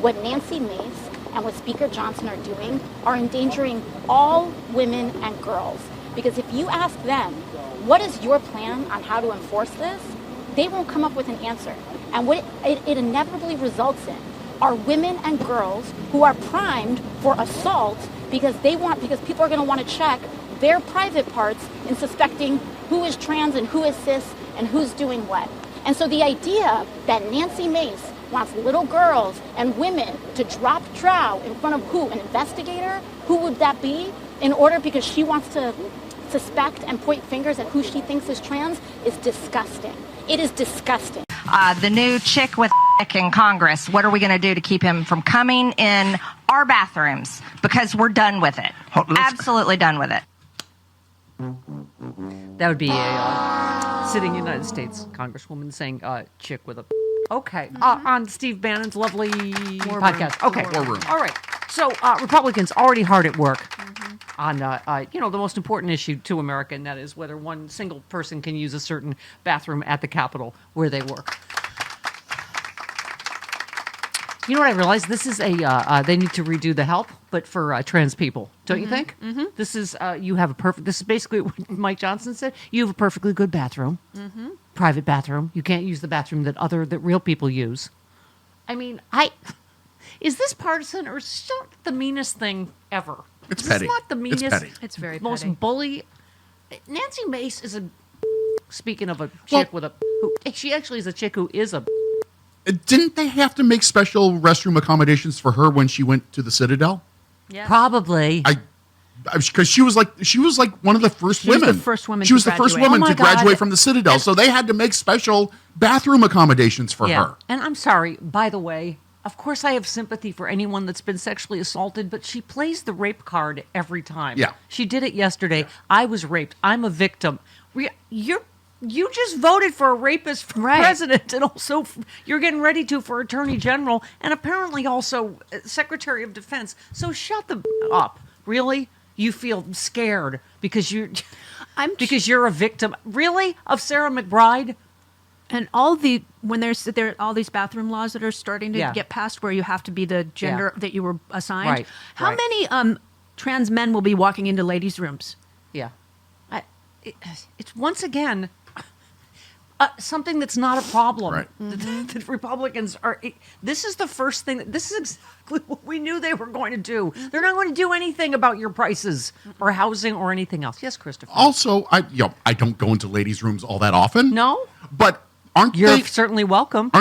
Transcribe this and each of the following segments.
what Nancey Mace and what Speaker Johnson are doing are endangering all women and girls. Because if you ask them, what is your plan on how to enforce this? They won't come up with an answer. And what it inevitably results in are women and girls who are primed for assault because people are going to want to check their private parts in suspecting who is trans and who is cis and who's doing what. And so the idea that Nancey Mace wants little girls and women to drop trow in front of who? An investigator? Who would that be? In order, because she wants to suspect and point fingers at who she thinks is trans, is disgusting. It is disgusting. The new chick with in Congress, what are we going to do to keep him from coming in our bathrooms? Because we're done with it. Absolutely done with it. That would be a sitting United States Congresswoman saying chick with a... Okay. On Steve Bannon's lovely podcast. Okay. All right. So Republicans already hard at work on, the most important issue to America, and that is whether one single person can use a certain bathroom at the Capitol where they work. You know what I realized? This is they need to redo the help, but for trans people. Don't you think? Mm-hmm. This is, this is basically what Mike Johnson said. You have a perfectly good bathroom, private bathroom. You can't use the bathroom that real people use. I mean, is this partisan or is it the meanest thing ever? It's petty. It's not the meanest. It's petty. It's very most petty. bully. Nancey Mace is speaking of a chick with a... She actually is a chick who is a... Didn't they have to make special restroom accommodations for her when she went to the Citadel? Yes. Probably. Because she was like one of the first women. She was the first woman. She was the first woman to graduate from the Citadel, And, so they had to make special bathroom accommodations for her. And I'm sorry, by the way. Of course, I have sympathy for anyone that's been sexually assaulted, but she plays the rape card every time. Yeah. She did it yesterday. Yeah. I was raped. I'm a victim. You just voted for a rapist for president, and also you're getting ready to for attorney general, and apparently also secretary of defense. So shut up. Really? You feel scared because you're a victim, really, of Sarah McBride? And when there's all these bathroom laws that are starting to get passed where you have to be the gender that you were assigned. Right. How many trans men will be walking into ladies' rooms? Yeah. It's once again something that's not a problem. Right. The Republicans are... This is the first thing... This is exactly what we knew they were going to do. They're not going to do anything about your prices or housing or anything else. Yes, Christopher? Also, I don't go into ladies' rooms all that often. No? But You're certainly welcome.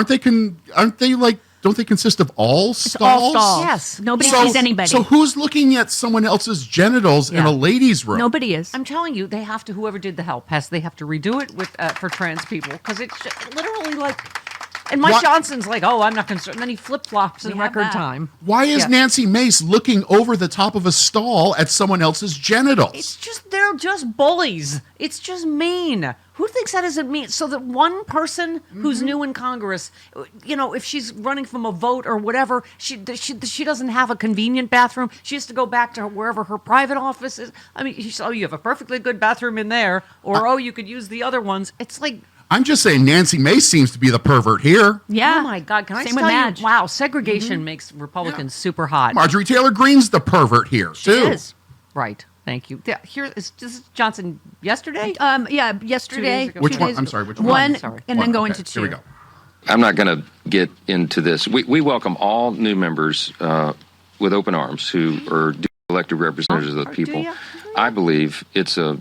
Don't they consist of all stalls? All stalls. Yes. Nobody sees anybody. So who's looking at someone else's genitals in a ladies' room? Nobody is. I'm telling you, they have to, whoever did the help, they have to redo it for trans people. Because it's literally like... And Mike Johnson's like, I'm not concerned. And then he flip-flops in record time. Why is Nancey Mace looking over the top of a stall at someone else's genitals? They're just bullies. It's just mean. Who thinks that isn't mean? So that one person who's new in Congress, if she's running from a vote or whatever, she doesn't have a convenient bathroom. She has to go back to wherever her private office is. I mean, you have a perfectly good bathroom in there, or you could use the other ones. It's like... I'm just saying Nancey Mace seems to be the pervert here. Yeah. Oh, my God. Can I tell you? Wow, segregation makes Republicans super hot. Marjorie Taylor Greene's the pervert here, too. She is. Right. Thank you. Yeah, this is Johnson yesterday? Yesterday. Which one? I'm sorry, which one? One, sorry. and then go into two. Here we go. I'm not going to get into this. We welcome all new members with open arms who are elected representatives of the people. I believe it's a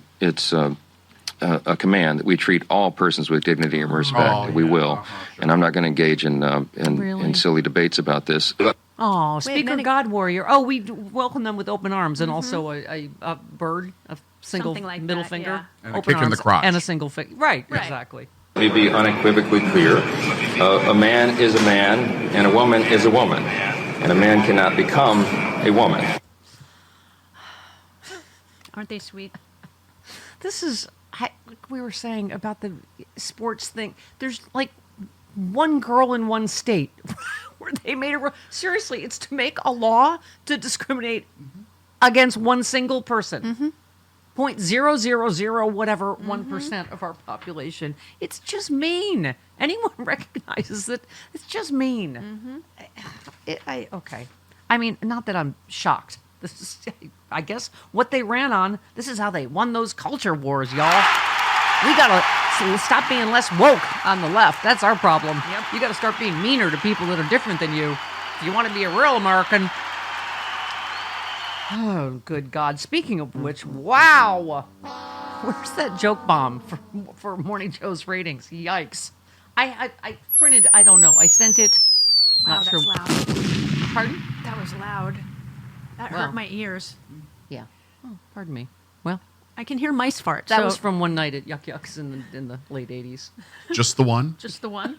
command that we treat all persons with dignity and respect. We will, and I'm not going to engage in silly debates about this. Oh, Speaker God Warrior. Oh, we welcome them with open arms and also a bird, a single like middle that, finger, yeah. And a open kick in the arms, crotch. and a single finger. Right, exactly. Let me be unequivocally clear. A man is a man, and a woman is a woman, and a man cannot become a woman. Aren't they sweet? This is, like we were saying about the sports thing. There's like one girl in one state where they made seriously, it's to make a law to discriminate against one single person. 0.000 whatever 1% of our population. It's just mean. Anyone recognizes that it's just mean. Okay. I mean, not that I'm shocked. This is, I guess, what they ran on. This is how they won those culture wars, y'all. We gotta stop being less woke on the left. That's our problem. Yep. You gotta start being meaner to people that are different than you. If you want to be a real American. Oh, good God. Speaking of which, wow. Where's that joke bomb for Morning Joe's ratings? Yikes. I printed, I don't know. I sent it. Wow, Not that's sure. loud. Pardon? That was loud. That hurt my ears. Yeah. Oh, pardon me. Well, I can hear mice fart. that was from one night at Yuck Yucks in the late 80s. Just the one? just the one.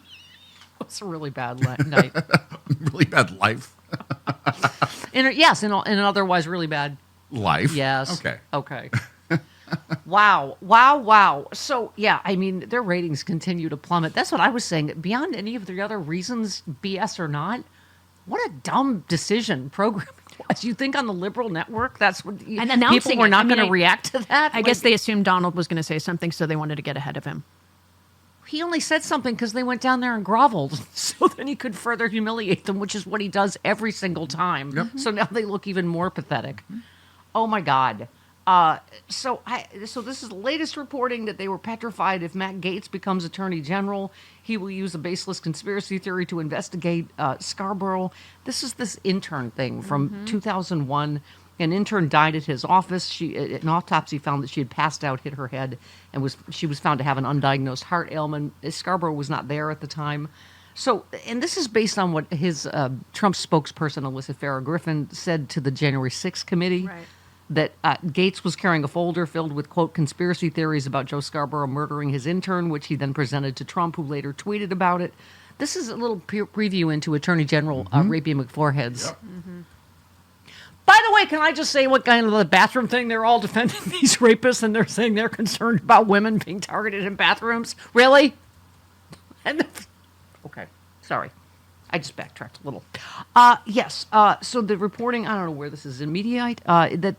It was a really bad night. Really bad life. Yes, in an otherwise really bad. Life? Yes. Okay. Wow. So, yeah, I mean, their ratings continue to plummet. That's what I was saying. Beyond any of the other reasons, BS or not, what a dumb decision programming was. You think on the liberal network, that's what And announcing people were it. not I mean, going to react to that? I guess they assumed Donald was going to say something, so they wanted to get ahead of him. He only said something because they went down there and groveled, so then he could further humiliate them, which is what he does every single time. Yep. So now they look even more pathetic. Oh my God! So this is the latest reporting that they were petrified if Matt Gaetz becomes Attorney General, he will use a baseless conspiracy theory to investigate Scarborough. This is this intern thing from 2001. An intern died at his office. An autopsy found that she had passed out, hit her head, and she was found to have an undiagnosed heart ailment. Scarborough was not there at the time. So, and this is based on what his Trump spokesperson, Alyssa Farah Griffin, said to the January 6th committee. Right. That Gaetz was carrying a folder filled with, quote, conspiracy theories about Joe Scarborough murdering his intern, which he then presented to Trump, who later tweeted about it. This is a little preview into Attorney General Rapey McForehead's. Yep. By the way, can I just say what kind of the bathroom thing? They're all defending these rapists, and they're saying they're concerned about women being targeted in bathrooms. Really? Okay, sorry. I just backtracked a little. Yes, so the reporting, I don't know where this is, in Mediaite,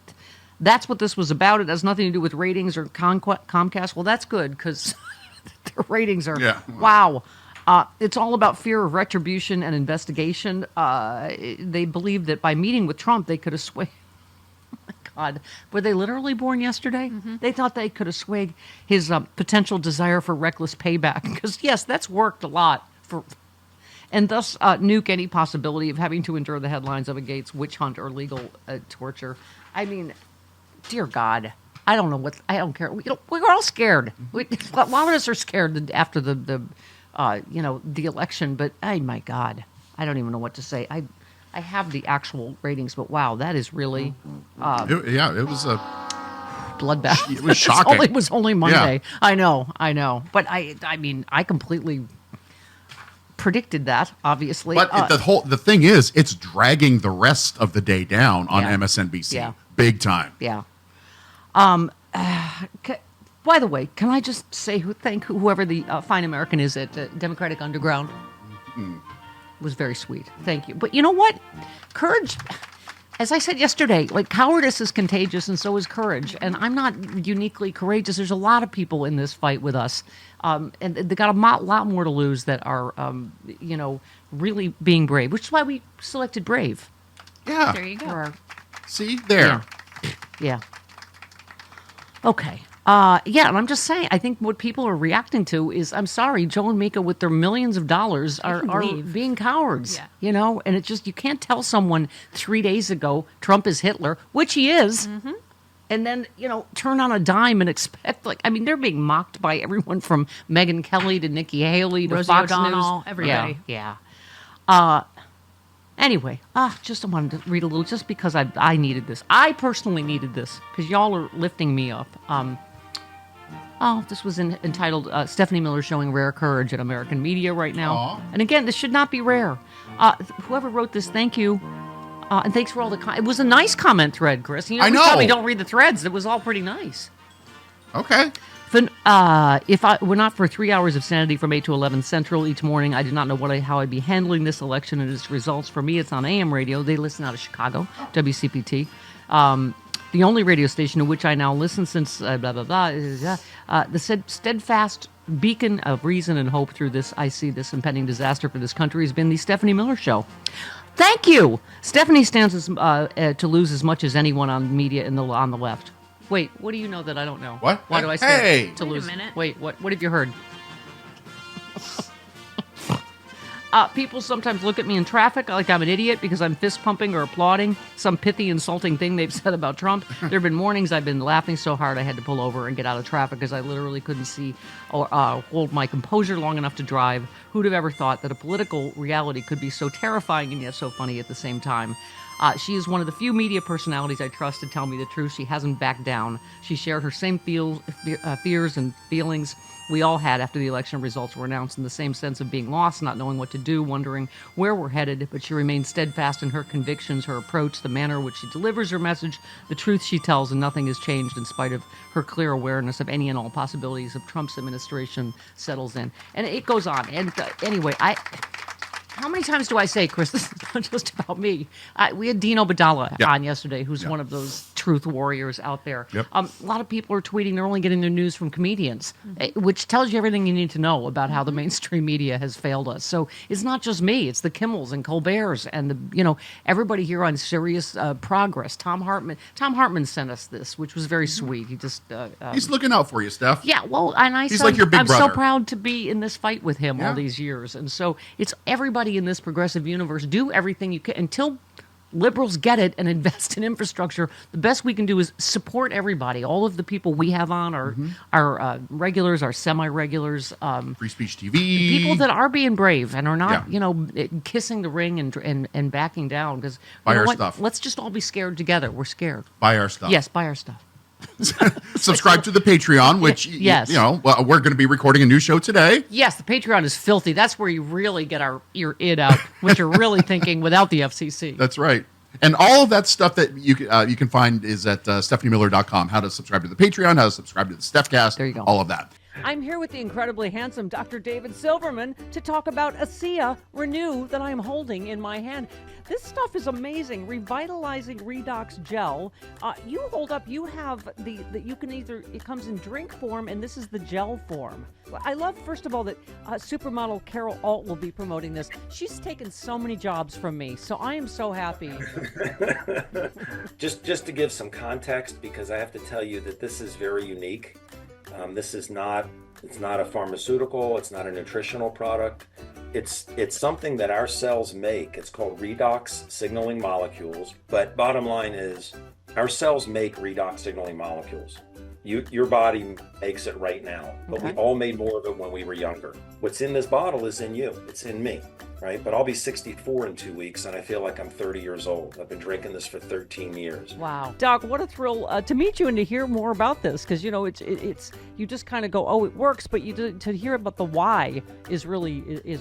that's what this was about. It has nothing to do with ratings or Comcast. Well, that's good, because their ratings are, wow. It's all about fear of retribution and investigation. They believe that by meeting with Trump, they could assuage. Oh my God, were they literally born yesterday? They thought they could assuage his potential desire for reckless payback. Because yes, that's worked a lot and thus nuke any possibility of having to endure the headlines of a Gaetz witch hunt or legal torture. I mean, dear God. I don't know I don't care. We're all scared. A lot of us are scared after the election, but oh my God, I don't even know what to say. I have the actual ratings, but wow, that is really it was a bloodbath. It was shocking. It was only Monday. Yeah. I know, but I mean, I completely predicted that, obviously. But the thing is, it's dragging the rest of the day down on MSNBC, big time. Yeah. By the way, can I just say thank whoever the fine American is at Democratic Underground? It was very sweet. Thank you. But you know what? Courage, as I said yesterday, like cowardice is contagious and so is courage. And I'm not uniquely courageous. There's a lot of people in this fight with us. And they got a lot more to lose that are, really being brave, which is why we selected Brave. Yeah. There you go. See? There. Yeah. Okay. And I'm just saying, I think what people are reacting to is, I'm sorry, Joe and Mika with their millions of dollars are being cowards, and it just, you can't tell someone 3 days ago, Trump is Hitler, which he is, and then, turn on a dime and expect, they're being mocked by everyone from Megyn Kelly to Nikki Haley to Rosie Fox O'Donnell, News. everybody. Yeah. Anyway, just wanted to read a little, just because I needed this. I personally needed this, because y'all are lifting me up. This was entitled Stephanie Miller Showing Rare Courage in American Media right now. Aww. And again, this should not be rare. Whoever wrote this, thank you. And thanks for all the it was a nice comment thread, Chris. I know. We probably don't read the threads. It was all pretty nice. Okay. If I were not for 3 hours of sanity from 8 to 11 Central each morning, I did not know how I'd be handling this election and its results. For me, it's on AM radio. They listen out of Chicago, WCPT. the only radio station to which I now listen since blah, blah, blah. The steadfast beacon of reason and hope through this, I see this impending disaster for this country, has been the Stephanie Miller Show. Thank you. Stephanie stands to lose as much as anyone on media on the left. Wait, what do you know that I don't know? What? Why do I stand to Wait a lose? minute. Wait, what have you heard? People sometimes look at me in traffic like I'm an idiot because I'm fist pumping or applauding some pithy, insulting thing they've said about Trump. There have been mornings I've been laughing so hard I had to pull over and get out of traffic because I literally couldn't see or hold my composure long enough to drive. Who'd have ever thought that a political reality could be so terrifying and yet so funny at the same time? She is one of the few media personalities I trust to tell me the truth. She hasn't backed down. She shared her same fears and feelings we all had after the election results were announced, in the same sense of being lost, not knowing what to do, wondering where we're headed. But she remains steadfast in her convictions, her approach, the manner in which she delivers her message, the truth she tells, and nothing has changed in spite of her clear awareness of any and all possibilities of Trump's administration settles in. And it goes on. And anyway, how many times do I say, Chris, this is not just about me. We had Dean Obadala on yesterday, who's one of those truth warriors out there. Yep. A lot of people are tweeting they're only getting their news from comedians, which tells you everything you need to know about how the mainstream media has failed us. So it's not just me. It's the Kimmels and Colberts and, everybody here on Serious Progress. Thom Hartmann sent us this, which was very sweet. He just... he's looking out for you, Steph. Yeah, well, and He's like your big I'm brother. so proud to be in this fight with him all these years. And so it's everybody in this progressive universe, do everything you can until liberals get it and invest in infrastructure. The best we can do is support everybody. All of the people we have on our regulars, our semi-regulars, Free Speech TV. people that are being brave and are not, kissing the ring and backing down. Because Buy our stuff. Let's just all be scared together. We're scared. Buy our stuff. Yes, buy our stuff. Subscribe to the Patreon, which we're going to be recording a new show today. Yes, the Patreon is filthy. That's where you really get your id out, what you're really thinking without the FCC. That's right. And all of that stuff that you can find is at stephaniemiller.com. How to subscribe to the Patreon, how to subscribe to the Stephcast. There you go. All of that. I'm here with the incredibly handsome Dr. David Silverman to talk about ASEA Renew that I'm holding in my hand. This stuff is amazing. Revitalizing Redox gel. You hold up, you have you can it comes in drink form, and this is the gel form. I love, first of all, that supermodel Carol Alt will be promoting this. She's taken so many jobs from me, so I am so happy. Just to give some context, because I have to tell you that this is very unique. This is not, it's not a pharmaceutical, it's not a nutritional product. It's something that our cells make. It's called redox signaling molecules. But bottom line is, our cells make redox signaling molecules. Your body makes it right now, but we all made more of it when we were younger. What's in this bottle is in you. It's in me, right? But I'll be 64 in 2 weeks, and I feel like I'm 30 years old. I've been drinking this for 13 years. Wow. Doc, what a thrill to meet you and to hear more about this, because, it's you just kind of go, oh, it works, but to hear about the why is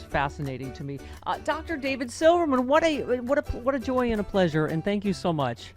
fascinating to me. Dr. David Silverman, what a joy and a pleasure, and thank you so much.